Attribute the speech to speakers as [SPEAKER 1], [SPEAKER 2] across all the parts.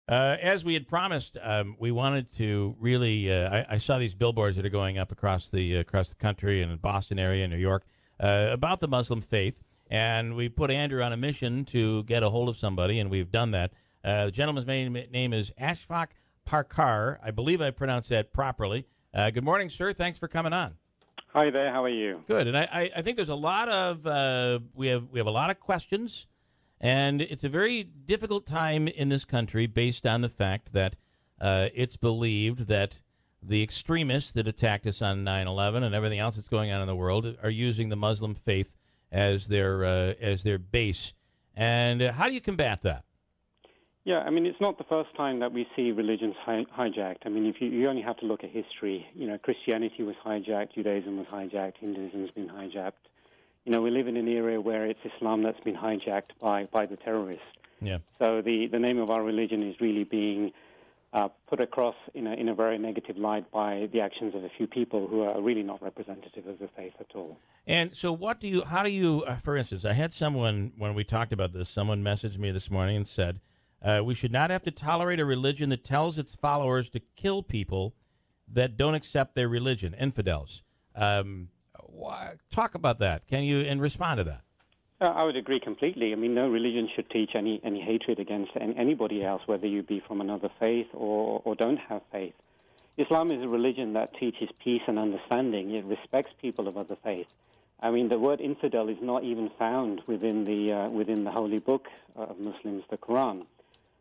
[SPEAKER 1] As we had promised, we wanted to really. I saw these billboards that are going up across the country and in the Boston area, New York, about the Muslim faith, and we put Andrew on a mission to get a hold of somebody, and we've done that. The gentleman's name is Ashfaq Parkar. I believe I pronounced that properly. Good morning, sir. Thanks for coming on.
[SPEAKER 2] Hi there. How are you?
[SPEAKER 1] Good. And I think there's a lot of we have a lot of questions. And it's a very difficult time in this country based on the fact that it's believed that the extremists that attacked us on 9/11 and everything else that's going on in the world are using the Muslim faith as their base. And how do you combat that?
[SPEAKER 2] Yeah, I mean, it's not the first time that we see religions hijacked. I mean, if you only have to look at history. You know, Christianity was hijacked, Judaism was hijacked, Hinduism has been hijacked. You know, we live in an era where it's Islam that's been hijacked by the terrorists.
[SPEAKER 1] Yeah.
[SPEAKER 2] So the name of our religion is really being put across in a very negative light by the actions of a few people who are really not representative of the faith at all.
[SPEAKER 1] And so how do you, for instance, I had someone, when we talked about this, someone messaged me this morning and said, we should not have to tolerate a religion that tells its followers to kill people that don't accept their religion, infidels. Talk about that. Can you respond to that?
[SPEAKER 2] I would agree completely. I mean, no religion should teach any hatred against anybody else, whether you be from another faith or don't have faith. Islam is a religion that teaches peace and understanding. It respects people of other faiths. I mean, the word infidel is not even found within the holy book of Muslims, the Quran.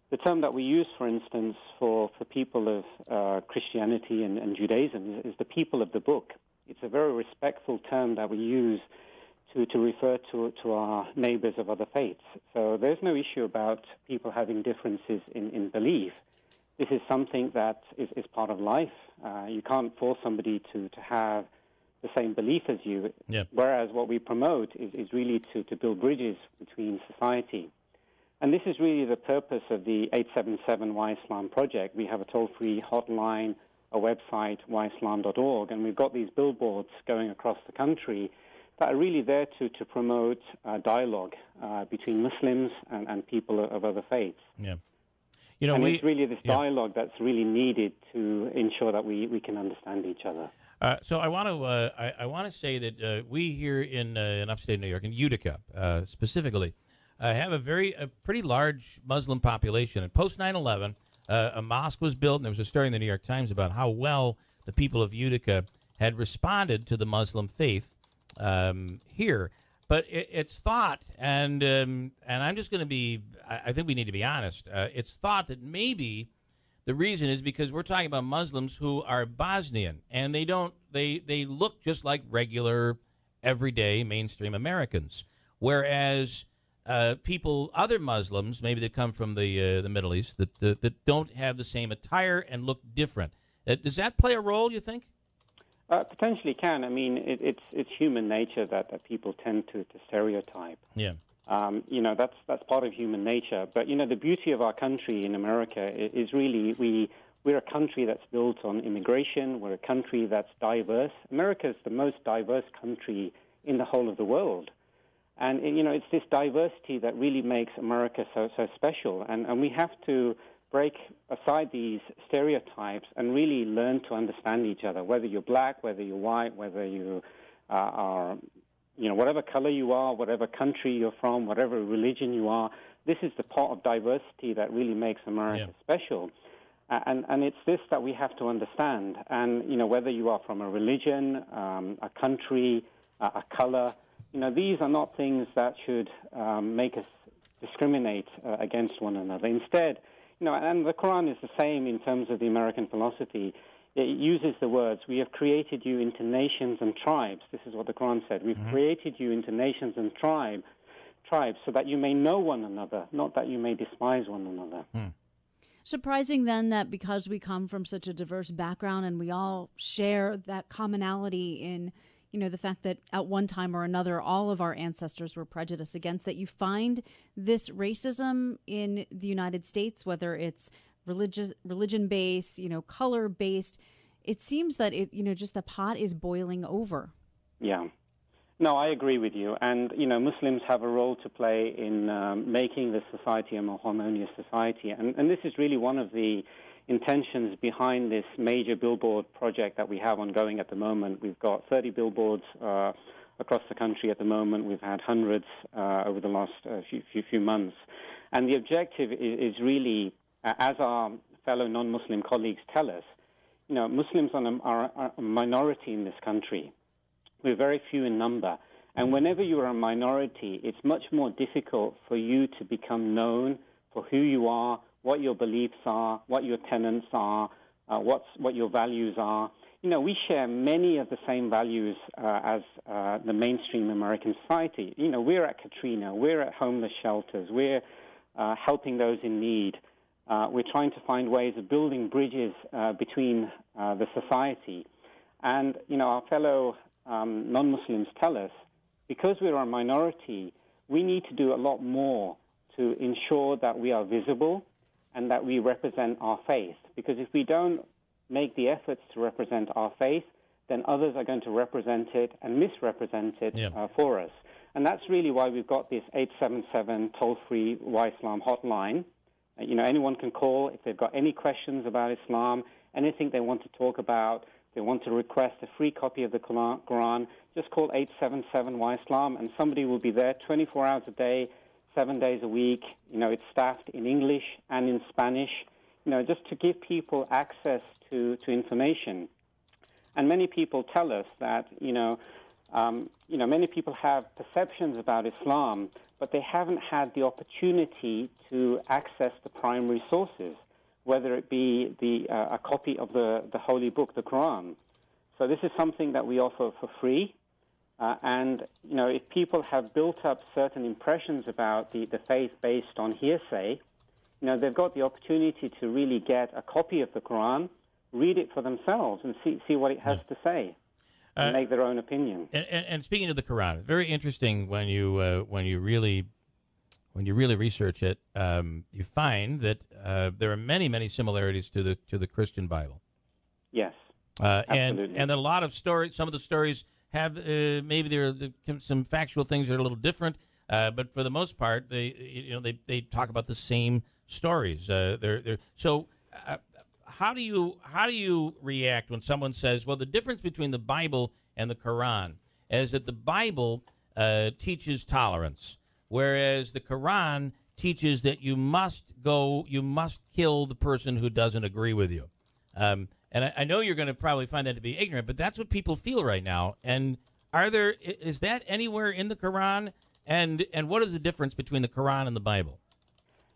[SPEAKER 2] The term that we use, for instance, for people of Christianity and Judaism is the people of the book. It's a very respectful term that we use to refer to our neighbors of other faiths. So there's no issue about people having differences in belief. This is something that is part of life. You can't force somebody to have the same belief as you, whereas what we promote is really to build bridges between society. And this is really the purpose of the 877 Why Islam project. We have a toll-free hotline, a website, whyislam.org, and we've got these billboards going across the country that are really there to promote dialogue between Muslims and people of other faiths.
[SPEAKER 1] Yeah.
[SPEAKER 2] It's really this dialogue that's really needed to ensure that we can understand each other.
[SPEAKER 1] So I want to say that we here in upstate New York, in Utica specifically, have a pretty large Muslim population. And post 9/11, a mosque was built, and there was a story in the New York Times about how well the people of Utica had responded to the Muslim faith here. But it's thought, and I'm just going to be, I think we need to be honest, it's thought that maybe the reason is because we're talking about Muslims who are Bosnian, and they look just like regular, everyday, mainstream Americans, whereas other Muslims, maybe that come from the Middle East, that don't have the same attire and look different. Does that play a role, you think?
[SPEAKER 2] Potentially can. I mean, it's human nature that people tend to stereotype.
[SPEAKER 1] Yeah.
[SPEAKER 2] That's part of human nature. But, the beauty of our country in America is really we're a country that's built on immigration. We're a country that's diverse. America is the most diverse country in the whole of the world. And, it's this diversity that really makes America so special. And we have to break aside these stereotypes and really learn to understand each other, whether you're black, whether you're white, whether you are, whatever color you are, whatever country you're from, whatever religion you are. This is the part of diversity that really makes America special. And it's this that we have to understand. And, whether you are from a religion, a country, a color, these are not things that should make us discriminate against one another. Instead, and the Quran is the same in terms of the American philosophy. It uses the words, we have created you into nations and tribes. This is what the Quran said. We've created you into nations and tribes so that you may know one another, not that you may despise one another.
[SPEAKER 3] Surprising then that because we come from such a diverse background and we all share that commonality in the fact that at one time or another, all of our ancestors were prejudiced against, that you find this racism in the United States, whether it's religion-based, color-based. It seems that just the pot is boiling over.
[SPEAKER 2] Yeah. No, I agree with you. And, Muslims have a role to play in making the society a more harmonious society. And this is really one of the intentions behind this major billboard project that we have ongoing at the moment. We've got 30 billboards across the country at the moment. We've had hundreds over the last few months. And the objective is really, as our fellow non-Muslim colleagues tell us, Muslims are a minority in this country. We're very few in number. And whenever you are a minority, it's much more difficult for you to become known for who you are, what your beliefs are, what your tenets are, what your values are. We share many of the same values as the mainstream American society. We're at Katrina, we're at homeless shelters, we're helping those in need. We're trying to find ways of building bridges between the society. And, our fellow non-Muslims tell us, because we're a minority, we need to do a lot more to ensure that we are visible and that we represent our faith. Because if we don't make the efforts to represent our faith, then others are going to represent it and misrepresent it for us. And that's really why we've got this 877 toll-free Islam hotline. Anyone can call if they've got any questions about Islam, anything they want to talk about. They want to request a free copy of the Quran, just call 877 Islam, and somebody will be there 24 hours a day, 7 days a week. It's staffed in English and in Spanish, just to give people access to information. And many people tell us that, many people have perceptions about Islam, but they haven't had the opportunity to access the primary sources, whether it be a copy of the holy book, the Quran. So this is something that we offer for free. And if people have built up certain impressions about the faith based on hearsay, they've got the opportunity to really get a copy of the Quran, read it for themselves, and see what it has to say, and make their own opinion.
[SPEAKER 1] And speaking of the Quran, it's very interesting when you really research it, you find that there are many similarities to the Christian Bible.
[SPEAKER 2] Yes,
[SPEAKER 1] absolutely. And a lot of stories. Some of the stories have maybe there are some factual things that are a little different, but for the most part, they talk about the same stories. So. How do you react when someone says, well, the difference between the Bible and the Quran is that the Bible teaches tolerance, whereas the Quran teaches that you must kill the person who doesn't agree with you. And I know you're going to probably find that to be ignorant, but that's what people feel right now. And is that anywhere in the Quran? And what is the difference between the Quran and the Bible?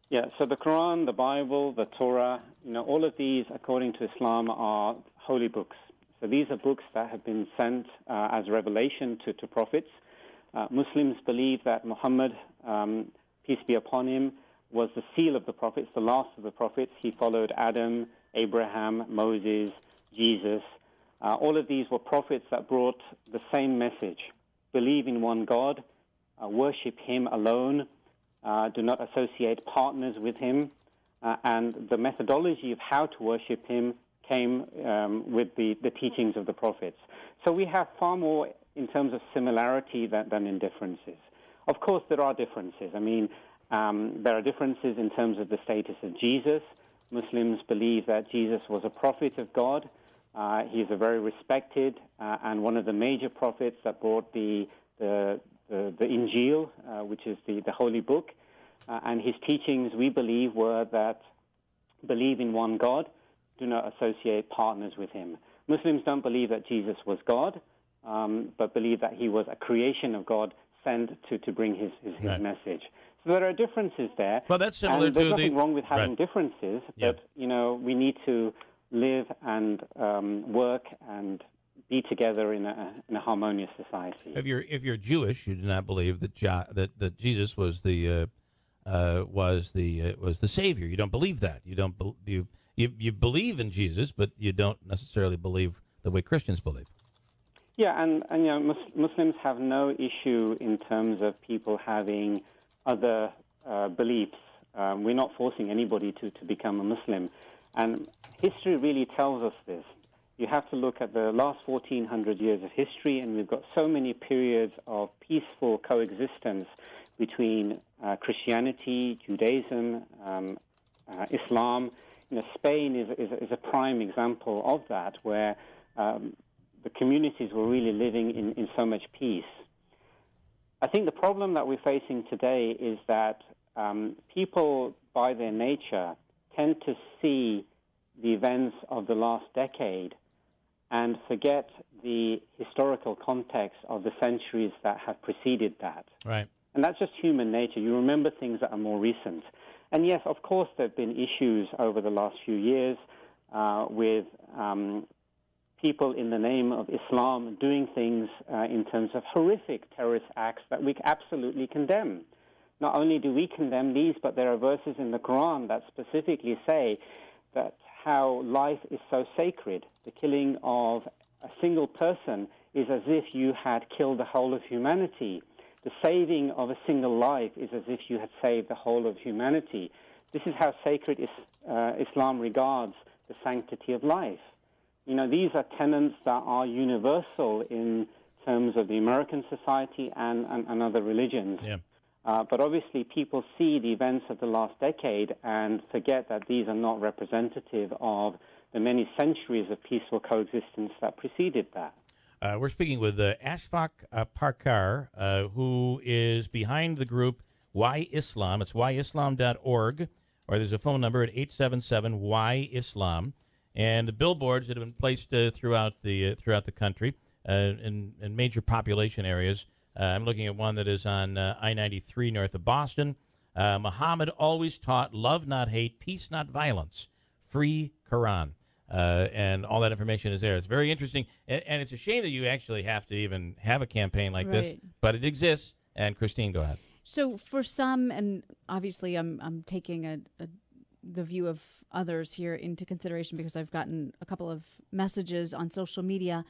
[SPEAKER 2] Yeah, so the Quran, the Bible, the Torah, all of these, according to Islam, are holy books. So these are books that have been sent as revelation to prophets. Muslims believe that Muhammad, peace be upon him, was the seal of the prophets, the last of the prophets. He followed Adam, Abraham, Moses, Jesus. All of these were prophets that brought the same message. Believe in one God, worship him alone, do not associate partners with him, and the methodology of how to worship him came with the teachings of the prophets. So we have far more in terms of similarity than in differences. Of course, there are differences. I mean, there are differences in terms of the status of Jesus. Muslims believe that Jesus was a prophet of God. He's a very respected and one of the major prophets that brought the Injil, which is the holy book, and his teachings, we believe, were that believe in one God, do not associate partners with him. Muslims don't believe that Jesus was God, but believe that he was a creation of God sent to bring his message. So there are differences there.
[SPEAKER 1] Well, that's similar
[SPEAKER 2] and there's nothing wrong with having differences, but we need to live and work and be together in a harmonious society.
[SPEAKER 1] If you're Jewish, you do not believe that that Jesus was the Savior. You don't believe that. You believe in Jesus, but you don't necessarily believe the way Christians believe.
[SPEAKER 2] Yeah, and Muslims have no issue in terms of people having other beliefs. We're not forcing anybody to become a Muslim, and history really tells us this. You have to look at the last 1,400 years of history, and we've got so many periods of peaceful coexistence between Christianity, Judaism, Islam. Spain is a prime example of that, where the communities were really living in so much peace. I think the problem that we're facing today is that people, by their nature, tend to see the events of the last decade and forget the historical context of the centuries that have preceded that.
[SPEAKER 1] Right.
[SPEAKER 2] And that's just human nature. You remember things that are more recent. And yes, of course, there have been issues over the last few years with people in the name of Islam doing things in terms of horrific terrorist acts that we absolutely condemn. Not only do we condemn these, but there are verses in the Quran that specifically say that how life is so sacred. The killing of a single person is as if you had killed the whole of humanity. The saving of a single life is as if you had saved the whole of humanity. This is how sacred Islam regards the sanctity of life. These are tenets that are universal in terms of the American society and other religions.
[SPEAKER 1] Yeah.
[SPEAKER 2] But obviously people see the events of the last decade and forget that these are not representative of the many centuries of peaceful coexistence that preceded that.
[SPEAKER 1] We're speaking with Ashfaq Parkar, who is behind the group Why Islam. It's whyislam.org, or there's a phone number at 877-WHY-ISLAM. And the billboards that have been placed throughout the country in major population areas. I'm looking at one that is on I-93 north of Boston. Muhammad always taught love, not hate, peace, not violence, free Quran. And all that information is there. It's very interesting. And it's a shame that you actually have to even have a campaign like this, but it exists. And Christine, go ahead.
[SPEAKER 3] So for some, and obviously I'm taking the view of others here into consideration because I've gotten a couple of messages on social media.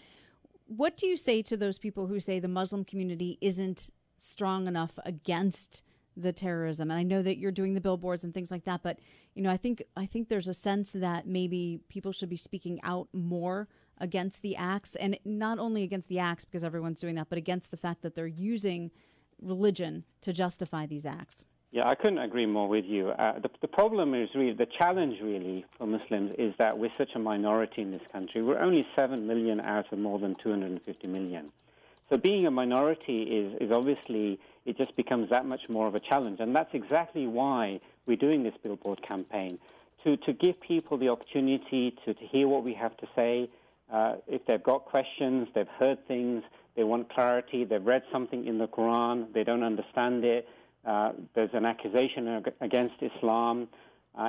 [SPEAKER 3] What do you say to those people who say the Muslim community isn't strong enough against the terrorism? And I know that you're doing the billboards and things like that, but I think there's a sense that maybe people should be speaking out more against the acts, and not only against the acts because everyone's doing that, but against the fact that they're using religion to justify these acts.
[SPEAKER 2] Yeah, I couldn't agree more with you. The problem is really, the challenge really for Muslims is that we're such a minority in this country. We're only 7 million out of more than 250 million. So being a minority is obviously, it just becomes that much more of a challenge. And that's exactly why we're doing this billboard campaign, to give people the opportunity to hear what we have to say. If they've got questions, they've heard things, they want clarity, they've read something in the Quran, they don't understand it. There's an accusation against Islam.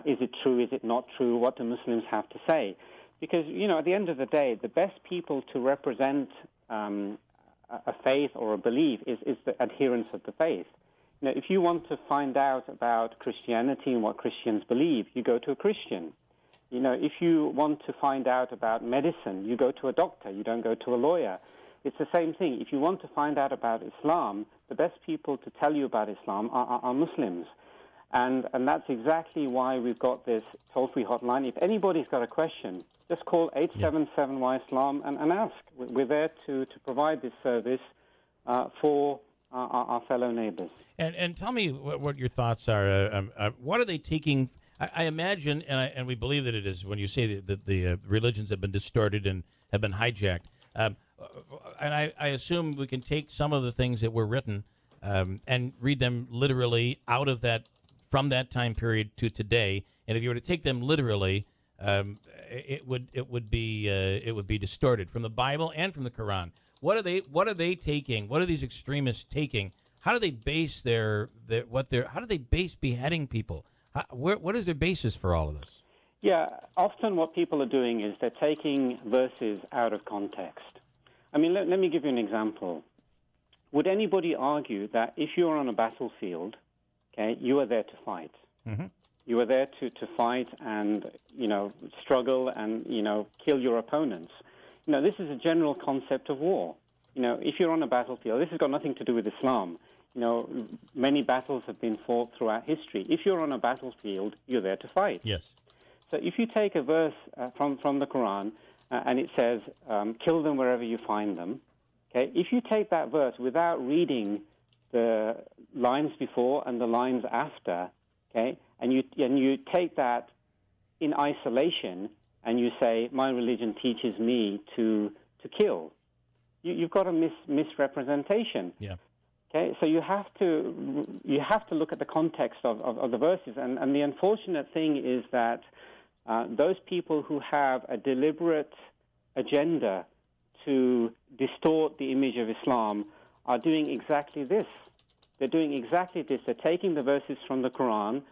[SPEAKER 2] Is it true? Is it not true? What do Muslims have to say? Because, at the end of the day, the best people to represent a faith or a belief is the adherents of the faith. If you want to find out about Christianity and what Christians believe, you go to a Christian. If you want to find out about medicine, you go to a doctor. You don't go to a lawyer. It's the same thing. If you want to find out about Islam, the best people to tell you about Islam are Muslims. And that's exactly why we've got this toll-free hotline. If anybody's got a question, just call 877-Y-ISLAM and ask. We're there to provide this service for our fellow neighbors.
[SPEAKER 1] And tell me what your thoughts are. What are they taking? I imagine, and we believe that it is, when you say that the religions have been distorted and have been hijacked. And I assume we can take some of the things that were written and read them literally out of that, from that time period to today. And if you were to take them literally, it would be distorted from the Bible and from the Quran. What are they taking? What are these extremists taking? How do they base how do they base beheading people? What is their basis for all of this?
[SPEAKER 2] Yeah, often what people are doing is they're taking verses out of context. I mean, let me give you an example. Would anybody argue that if you're on a battlefield, okay, you are there to fight? Mm-hmm. You are there to fight and, struggle and, kill your opponents. This is a general concept of war. If you're on a battlefield, this has got nothing to do with Islam. Many battles have been fought throughout history. If you're on a battlefield, you're there to fight.
[SPEAKER 1] Yes.
[SPEAKER 2] So if you take a verse from the Quran and it says, kill them wherever you find them. Okay? If you take that verse without reading the lines before and the lines after, okay, and you take that in isolation and you say, my religion teaches me to kill, you've got a misrepresentation.
[SPEAKER 1] Yeah.
[SPEAKER 2] Okay, so you have to look at the context of the verses, and the unfortunate thing is that those people who have a deliberate agenda to distort the image of Islam are doing exactly this. They're doing exactly this. They're taking the verses from the Quran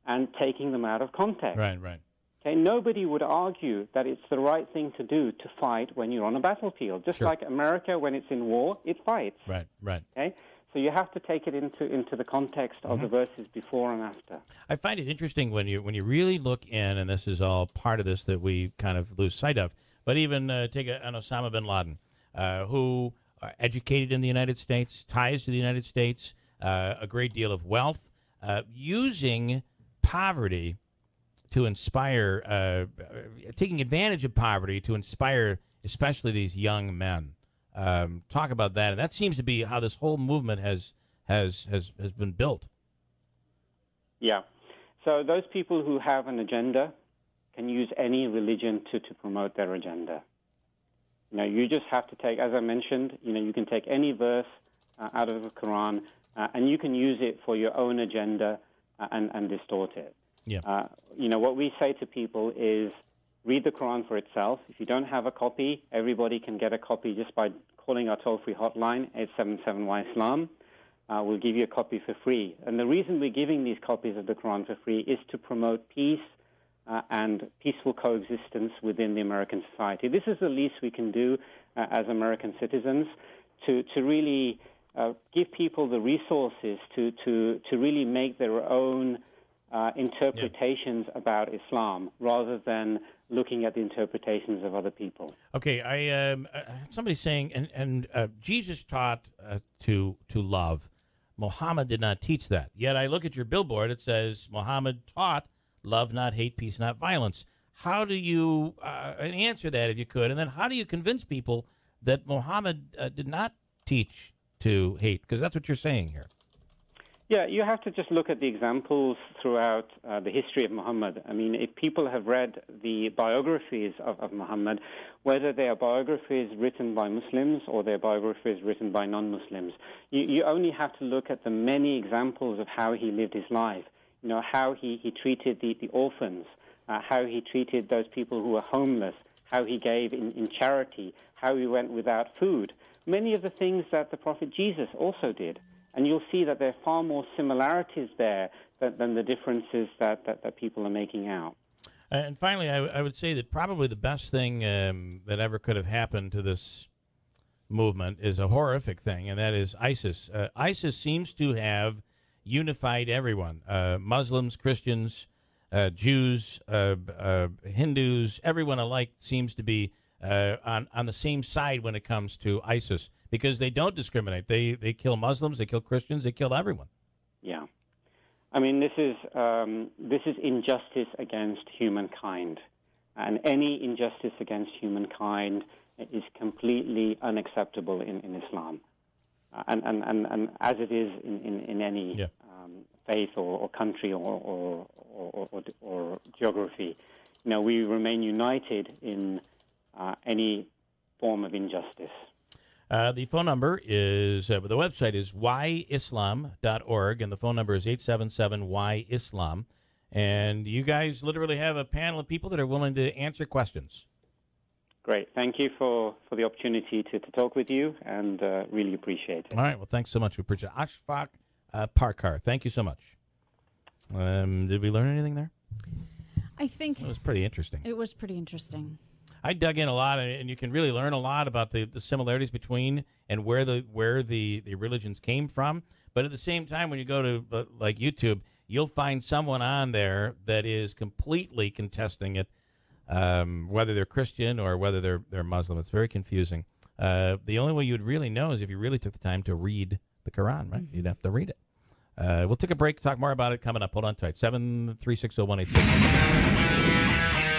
[SPEAKER 2] and taking them out of context.
[SPEAKER 1] Right, right.
[SPEAKER 2] Okay, nobody would argue that it's the right thing to do to fight when you're on a battlefield. Just like America, when it's in war, it fights.
[SPEAKER 1] Right, right.
[SPEAKER 2] Okay, so you have to take it into the context of the verses before and after.
[SPEAKER 1] I find it interesting when you really look in, and this is all part of this that we kind of lose sight of. But even take an Osama bin Laden, who educated in the United States, ties to the United States, a great deal of wealth, using poverty to inspire, taking advantage of poverty to inspire especially these young men. Talk about that. And that seems to be how this whole movement has been built.
[SPEAKER 2] Yeah. So those people who have an agenda can use any religion to promote their agenda. You know, you just have to take, as I mentioned, you can take any verse out of the Quran and you can use it for your own agenda and distort it.
[SPEAKER 1] Yeah.
[SPEAKER 2] What we say to people is read the Quran for itself. If you don't have a copy, everybody can get a copy just by calling our toll-free hotline, 877-Y-ISLAM. We'll give you a copy for free. And the reason we're giving these copies of the Quran for free is to promote peace and peaceful coexistence within the American society. This is the least we can do as American citizens to really give people the resources to really make their own interpretations about Islam rather than looking at the interpretations of other people.
[SPEAKER 1] Okay, somebody's saying, and Jesus taught to love. Muhammad did not teach that. Yet I look at your billboard, it says Muhammad taught love, not hate, peace, not violence. How do you answer that, if you could? And then how do you convince people that Muhammad did not teach to hate? Because that's what you're saying here.
[SPEAKER 2] Yeah, you have to just look at the examples throughout the history of Muhammad. I mean, if people have read the biographies of Muhammad, whether they are biographies written by Muslims or they're biographies written by non-Muslims, you only have to look at the many examples of how he lived his life. You know, how he treated the orphans, how he treated those people who were homeless, how he gave in charity, how he went without food. Many of the things that the Prophet Jesus also did. And you'll see that there are far more similarities there than the differences that people are making out.
[SPEAKER 1] And finally, I would say that probably the best thing that ever could have happened to this movement is a horrific thing, and that is ISIS. ISIS seems to have unified everyone, Muslims, Christians, Jews, Hindus, everyone alike seems to be on the same side when it comes to ISIS, because they don't discriminate. They kill Muslims, they kill Christians, they kill everyone.
[SPEAKER 2] Yeah. I mean, this is injustice against humankind. And any injustice against humankind is completely unacceptable in Islam. And as it is in any faith or country or geography, we remain united in any form of injustice.
[SPEAKER 1] The phone number is, the website is wislam.org, and the phone number is 877-Y-ISLAM. And you guys literally have a panel of people that are willing to answer questions.
[SPEAKER 2] Great. Thank you for the opportunity to talk with you, and really appreciate it.
[SPEAKER 1] All right. Well, thanks so much. We appreciate it. Ashfaq Parkar, thank you so much. Did we learn anything there?
[SPEAKER 3] I think
[SPEAKER 1] it was pretty interesting.
[SPEAKER 3] It was pretty interesting.
[SPEAKER 1] I dug in a lot, and you can really learn a lot about the similarities between and where the religions came from. But at the same time, when you go to like YouTube, you'll find someone on there that is completely contesting it, whether they're Christian or whether they're Muslim. It's very confusing. The only way you'd really know is if you really took the time to read the Quran, right? Mm-hmm. You'd have to read it. We'll take a break, talk more about it coming up. Hold on tight. 7360186.